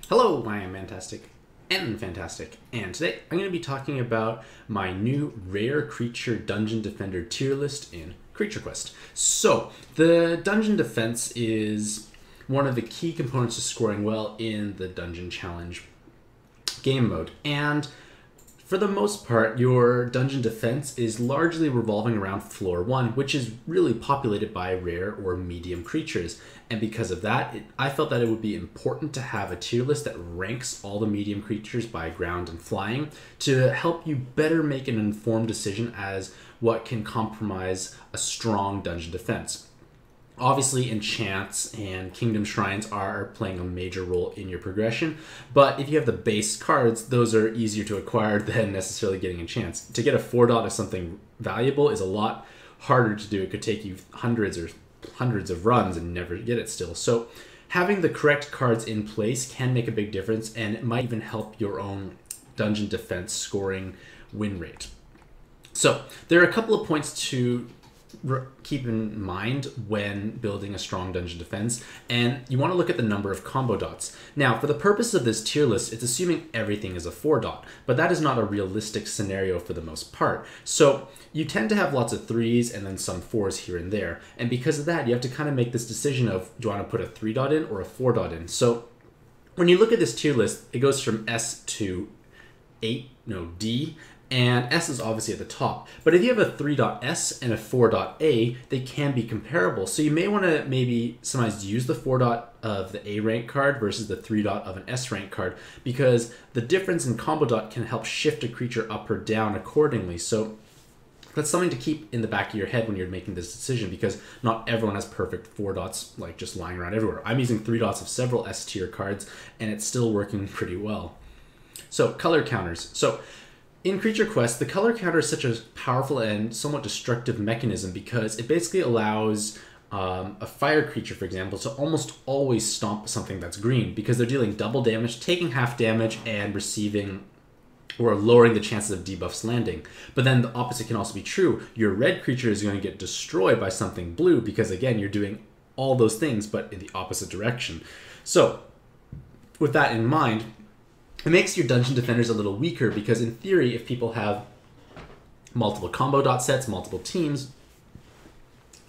Hello, I am Mantastic and Fantastic, and today I'm going to be talking about my new Rare Creature Dungeon Defender tier list in Creature Quest. So, the Dungeon Defense is one of the key components to scoring well in the Dungeon Challenge game mode, and for the most part, your dungeon defense is largely revolving around floor 1, which is really populated by rare or medium creatures. And because of that, I felt that it would be important to have a tier list that ranks all the medium creatures by ground and flying to help you better make an informed decision as what can compromise a strong dungeon defense. Obviously, enchants and kingdom shrines are playing a major role in your progression, but if you have the base cards, those are easier to acquire than necessarily getting enchants. To get a 4-dot of something valuable is a lot harder to do. It could take you hundreds of runs and never get it still. So having the correct cards in place can make a big difference, and it might even help your own dungeon defense scoring win rate. So there are a couple of points to keep in mind when building a strong dungeon defense, and you want to look at the number of combo dots. Now, for the purpose of this tier list, it's assuming everything is a 4-dot, but that is not a realistic scenario for the most part. So you tend to have lots of 3s and then some 4s here and there, and because of that, you have to kind of make this decision of, do I want to put a 3-dot in or a 4-dot in? So when you look at this tier list, it goes from S to D, and S is obviously at the top. But if you have a 3.S and a 4.A, they can be comparable. So you may want to maybe sometimes use the 4-dot of the A rank card versus the 3-dot of an S rank card, because the difference in combo dot can help shift a creature up or down accordingly. So that's something to keep in the back of your head when you're making this decision, because not everyone has perfect 4-dots like just lying around everywhere. I'm using 3-dots of several S tier cards, and it's still working pretty well. So color counters. So in Creature Quest, the color counter is such a powerful and somewhat destructive mechanism because it basically allows a fire creature, for example, to almost always stomp something that's green, because they're dealing double damage, taking half damage, and receiving or lowering the chances of debuffs landing. But then the opposite can also be true. Your red creature is going to get destroyed by something blue because, again, you're doing all those things but in the opposite direction. So with that in mind, it makes your dungeon defenders a little weaker, because in theory, if people have multiple combo dot sets, multiple teams,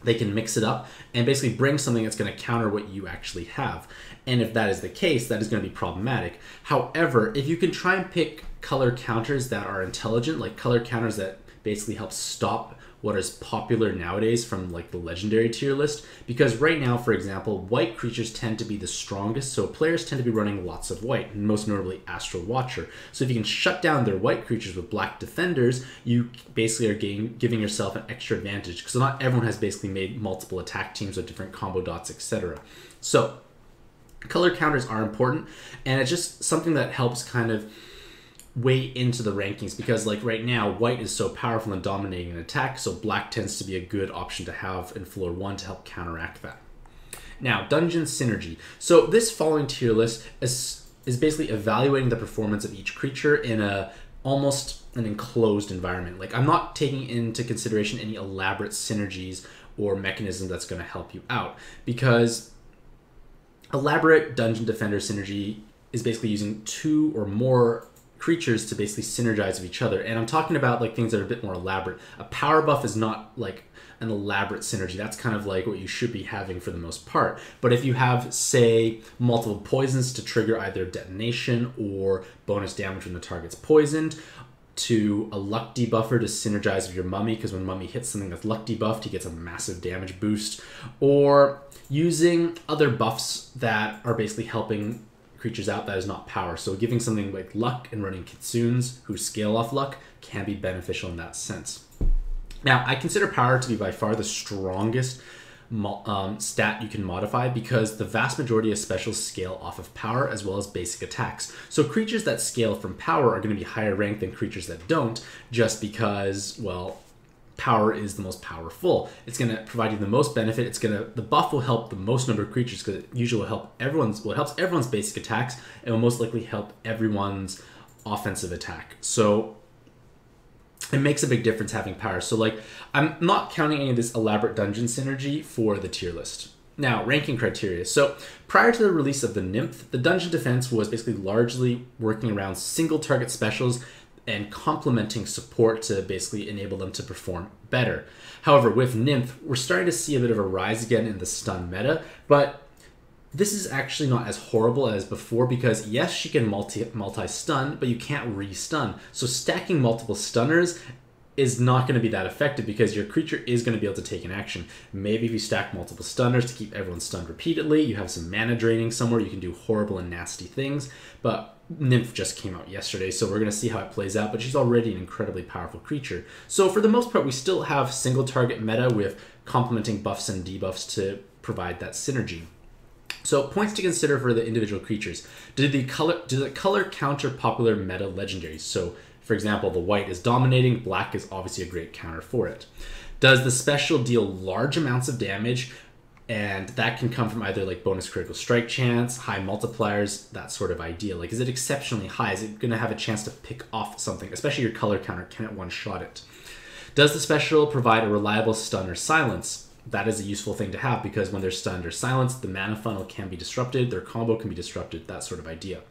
they can mix it up and basically bring something that's going to counter what you actually have. And if that is the case, that is going to be problematic. However, if you can try and pick color counters that are intelligent, like color counters that basically help stop what is popular nowadays from like the legendary tier list, because right now, for example, white creatures tend to be the strongest, so players tend to be running lots of white, and most notably Astral Watcher. So if you can shut down their white creatures with black defenders, you basically are giving yourself an extra advantage, because not everyone has basically made multiple attack teams with different combo dots, etc. So color counters are important, and it's just something that helps kind of way into the rankings, because like right now, white is so powerful and dominating an attack, so black tends to be a good option to have in floor 1 to help counteract that. Now, dungeon synergy. So this following tier list is basically evaluating the performance of each creature in almost an enclosed environment. Like, I'm not taking into consideration any elaborate synergies or mechanism that's going to help you out, because elaborate dungeon defender synergy is basically using 2 or more creatures to basically synergize with each other. And I'm talking about like things that are a bit more elaborate. A power buff is not like an elaborate synergy. That's kind of like what you should be having for the most part. But if you have, say, multiple poisons to trigger either detonation or bonus damage when the target's poisoned, to a luck debuffer to synergize with your mummy, because when mummy hits something that's luck debuffed, he gets a massive damage boost, or using other buffs that are basically helping creatures out that is not power. So giving something like luck and running kitsunes who scale off luck can be beneficial in that sense. Now, I consider power to be by far the strongest stat you can modify, because the vast majority of specials scale off of power as well as basic attacks. So creatures that scale from power are going to be higher ranked than creatures that don't, just because, well, power is the most powerful. It's going to provide you the most benefit. The buff will help the most number of creatures, because it usually will help everyone's, it helps everyone's basic attacks, and will most likely help everyone's offensive attack. So it makes a big difference having power. So like, I'm not counting any of this elaborate dungeon synergy for the tier list. Now, ranking criteria. So prior to the release of the Nymph, the dungeon defense was basically largely working around single target specials and complementing support to basically enable them to perform better. However, with Nymph, we're starting to see a bit of a rise again in the stun meta, but this is actually not as horrible as before because yes, she can multi-stun, but you can't re-stun. So stacking multiple stunners is not going to be that effective because your creature is going to be able to take an action. Maybe if you stack multiple stunners to keep everyone stunned repeatedly, you have some mana draining somewhere, you can do horrible and nasty things, but Nymph just came out yesterday, so we're going to see how it plays out, but she's already an incredibly powerful creature. So for the most part, we still have single target meta with complementing buffs and debuffs to provide that synergy. So points to consider for the individual creatures. Does the color counter popular meta legendaries? So for example, the white is dominating, black is obviously a great counter for it. Does the special deal large amounts of damage? And that can come from either like bonus critical strike chance, high multipliers, that sort of idea. Like, is it exceptionally high? Is it going to have a chance to pick off something? Especially your color counter, can it one-shot it? Does the special provide a reliable stun or silence? That is a useful thing to have because when they're stunned or silenced, the mana funnel can be disrupted, their combo can be disrupted, that sort of idea.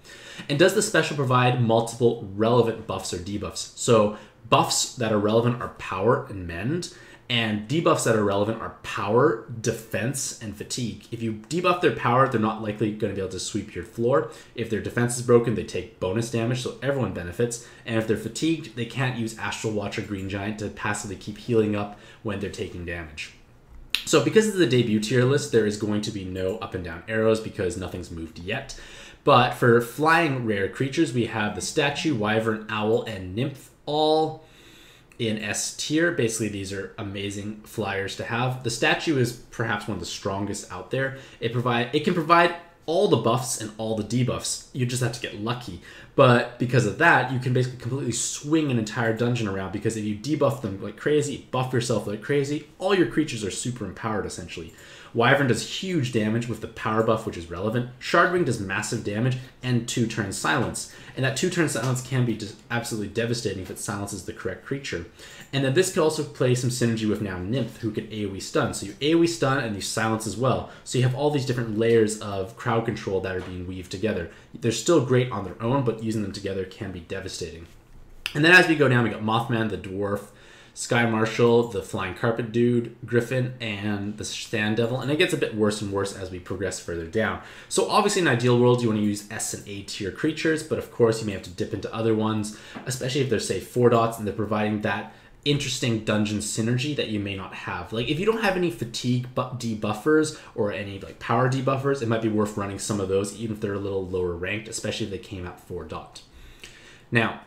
And does the special provide multiple relevant buffs or debuffs? So buffs that are relevant are power and mend, and debuffs that are relevant are power, defense, and fatigue. If you debuff their power, they're not likely going to be able to sweep your floor. If their defense is broken, they take bonus damage, so everyone benefits. And if they're fatigued, they can't use Astral Watch or Green Giant to passively keep healing up when they're taking damage. So because of the debut tier list, there is going to be no up and down arrows because nothing's moved yet. But for flying rare creatures, we have the Statue, Wyvern, Owl, and Nymph, all in S tier. Basically, these are amazing flyers to have. The Statue is perhaps one of the strongest out there. It can provide all the buffs and all the debuffs. You just have to get lucky. But because of that, you can basically completely swing an entire dungeon around because if you debuff them like crazy, buff yourself like crazy, all your creatures are super empowered essentially. Wyvern does huge damage with the power buff, which is relevant. Shardwing does massive damage and 2-turn silence. And that 2-turn silence can be just absolutely devastating if it silences the correct creature. And then this could also play some synergy with now Nymph, who can AoE stun. So you AoE stun and you silence as well. So you have all these different layers of crowd control that are being weaved together. They're still great on their own, but using them together can be devastating. And then as we go down, we got Mothman, the Dwarf, Sky Marshal, the Flying Carpet Dude, Griffin, and the Sand Devil. And it gets a bit worse and worse as we progress further down. So obviously in an ideal world, you want to use S and A tier creatures, but of course you may have to dip into other ones, especially if they're, say, 4 dots and they're providing that interesting dungeon synergy that you may not have. Like if you don't have any fatigue debuffers or any like power debuffers, it might be worth running some of those even if they're a little lower ranked, especially if they came out 4 dot. Now,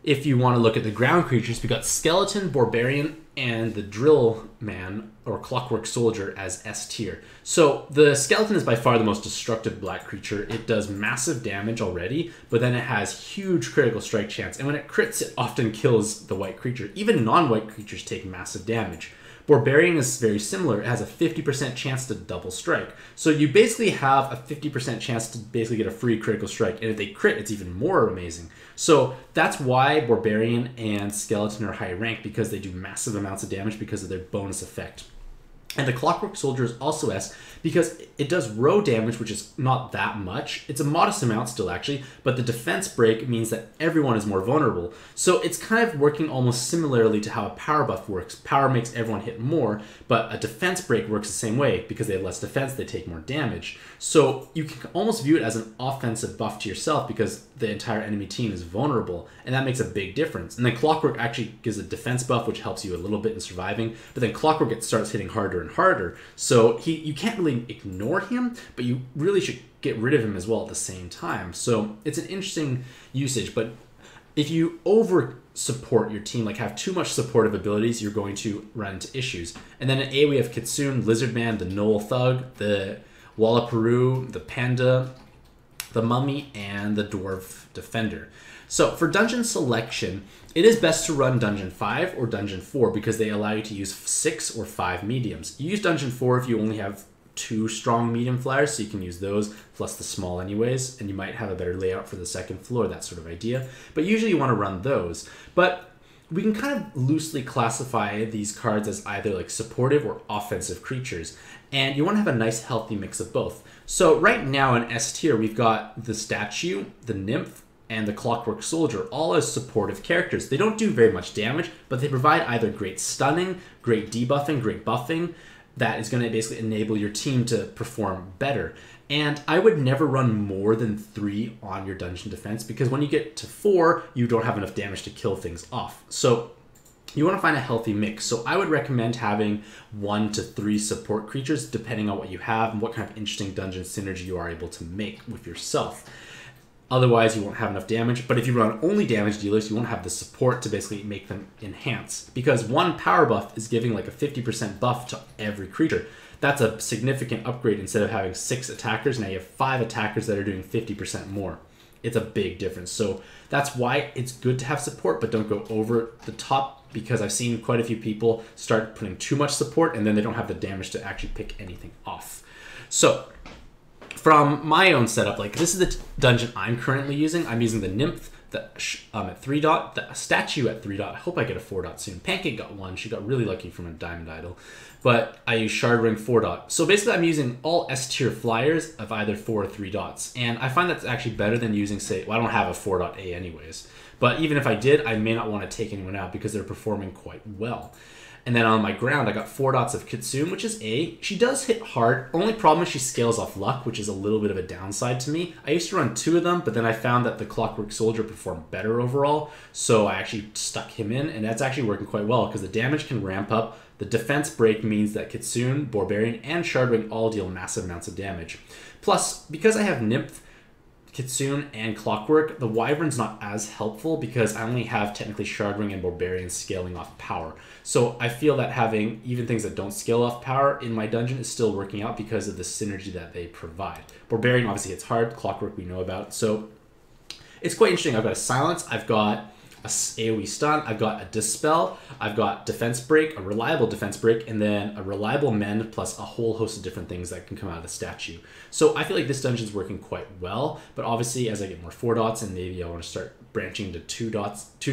if you want to look at the ground creatures, we got Skeleton, Barbarian, and the Drill Man or Clockwork Soldier as S tier. So the Skeleton is by far the most destructive black creature. It does massive damage already, but then it has huge critical strike chance. And when it crits, it often kills the white creature. Even non-white creatures take massive damage. Barbarian is very similar. It has a 50% chance to double strike. So you basically have a 50% chance to basically get a free critical strike. And if they crit, it's even more amazing. So that's why Barbarian and Skeleton are high ranked, because they do massive amounts of damage because of their bonus effect. And the Clockwork Soldier is also S because it does row damage, which is not that much. It's a modest amount still, actually, but the defense break means that everyone is more vulnerable. So it's kind of working almost similarly to how a power buff works. Power makes everyone hit more, but a defense break works the same way. Because they have less defense, they take more damage. So you can almost view it as an offensive buff to yourself because the entire enemy team is vulnerable, and that makes a big difference. And then Clockwork actually gives a defense buff, which helps you a little bit in surviving, but then Clockwork starts hitting harder and harder. So you can't really ignore him, but you really should get rid of him as well at the same time. So it's an interesting usage, but if you over support your team, like have too much supportive abilities, you're going to run into issues. And then in A, we have Kitsune, Lizardman, the Knoll Thug, the Wallaperu, the Panda, the Mummy, and the Dwarf Defender. So for dungeon selection, it is best to run Dungeon 5 or Dungeon 4 because they allow you to use 6 or 5 mediums. You use Dungeon 4 if you only have 2 strong medium flyers, so you can use those plus the small anyways, and you might have a better layout for the second floor, that sort of idea. But usually you want to run those. But we can kind of loosely classify these cards as either like supportive or offensive creatures. And you want to have a nice healthy mix of both. So right now in S tier, we've got the statue, the nymph, and the Clockwork Soldier, all as supportive characters. They don't do very much damage, but they provide either great stunning, great debuffing, great buffing, that is going to basically enable your team to perform better. And I would never run more than 3 on your dungeon defense, because when you get to 4, you don't have enough damage to kill things off. So you want to find a healthy mix. So I would recommend having 1 to 3 support creatures, depending on what you have and what kind of interesting dungeon synergy you are able to make with yourself. Otherwise, you won't have enough damage. But if you run only damage dealers, you won't have the support to basically make them enhance. Because 1 power buff is giving like a 50% buff to every creature. That's a significant upgrade. Instead of having 6 attackers, now you have 5 attackers that are doing 50% more. It's a big difference. So that's why it's good to have support, but don't go over the top, because I've seen quite a few people start putting too much support and then they don't have the damage to actually pick anything off. So from my own setup, like this is the dungeon I'm currently using. I'm using the nymph at 3 dot, the statue at 3 dot. I hope I get a 4 dot soon. Pancake got 1. She got really lucky from a diamond idol. But I use shard ring 4 dot. So basically I'm using all S tier flyers of either 4 or 3 dots. And I find that's actually better than using, say, well, I don't have a 4 dot A anyways. But even if I did, I may not want to take anyone out because they're performing quite well. And then on my ground, I got 4 dots of Kitsune, which is A. She does hit hard. Only problem is she scales off luck, which is a little bit of a downside to me. I used to run 2 of them, but then I found that the Clockwork Soldier performed better overall. So I actually stuck him in, and that's actually working quite well because the damage can ramp up. The defense break means that Kitsune, Barbarian, and Shardwing all deal massive amounts of damage. Plus, because I have Nymph, Kitsune, and Clockwork, the Wyvern's not as helpful because I only have technically Shardwing and Barbarian scaling off power. So I feel that having even things that don't scale off power in my dungeon is still working out because of the synergy that they provide. Barbarian obviously hits hard, Clockwork we know about, so it's quite interesting. I've got a Silence, I've got a AoE stun, I've got a Dispel, I've got Defense Break, a reliable Defense Break, and then a reliable Mend, plus a whole host of different things that can come out of the statue. So I feel like this dungeon's working quite well, but obviously as I get more 4 dots and maybe I want to start branching to 2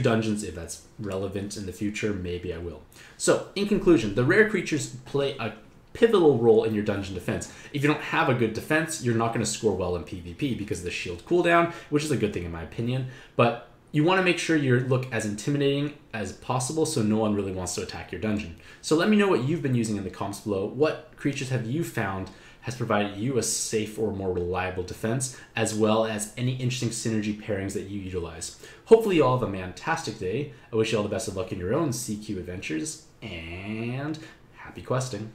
dungeons if that's relevant in the future, maybe I will. So in conclusion, the rare creatures play a pivotal role in your dungeon defense. If you don't have a good defense, you're not going to score well in PvP because of the shield cooldown, which is a good thing in my opinion, but you want to make sure you look as intimidating as possible so no one really wants to attack your dungeon. So let me know what you've been using in the comments below. What creatures have you found has provided you a safe or more reliable defense, as well as any interesting synergy pairings that you utilize. Hopefully you all have a fantastic day. I wish you all the best of luck in your own CQ adventures, and happy questing.